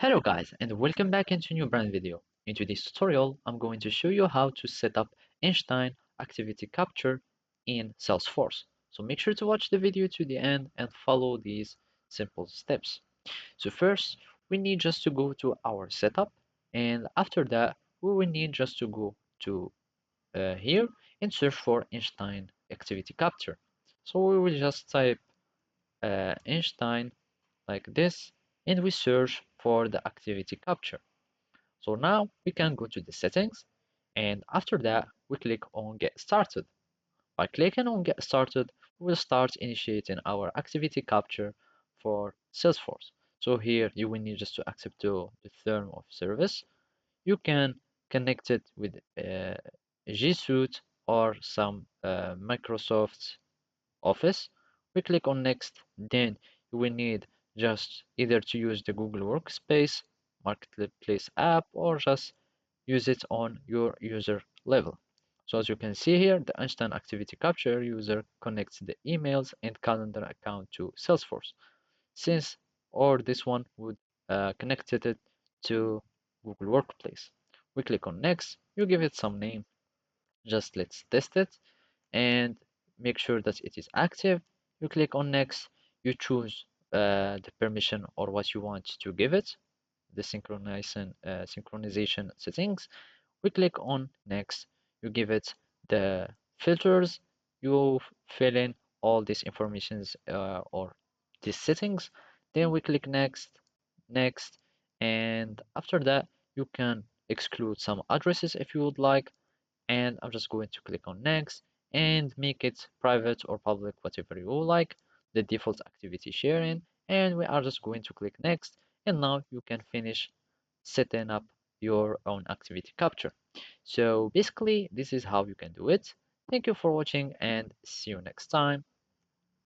Hello guys and welcome back into a new brand video. In today's tutorial, I'm going to show you how to set up Einstein activity capture in Salesforce. So make sure to watch the video to the end and follow these simple steps. So first, we need just to go to our setup, and after that, we will need just to go to here and search for Einstein activity capture. So we will just type Einstein like this, and we search for the activity capture. So now we can go to the settings, and after that we click on get started. By clicking on get started, we'll start initiating our activity capture for Salesforce. So here you will need just to accept the term of service. You can connect it with G Suite or some Microsoft Office. We click on next, then you will need just either to use the Google Workspace, Marketplace app, or just use it on your user level. So as you can see here, the Instant Activity Capture user connects the emails and calendar account to Salesforce. Since or this one would connect it to Google Workplace. We click on next, you give it some name, just let's test it and make sure that it is active. You click on next, you choose the permission or what you want to give it, the synchronization settings. We click on next, you give it the filters, you fill in all these informations or these settings, then we click next, next, and after that you can exclude some addresses if you would like, and I'm just going to click on next and make it private or public, whatever you like, the default activity sharing, and we are just going to click next, and now you can finish setting up your own activity capture. So basically, this is how you can do it. Thank you for watching and see you next time.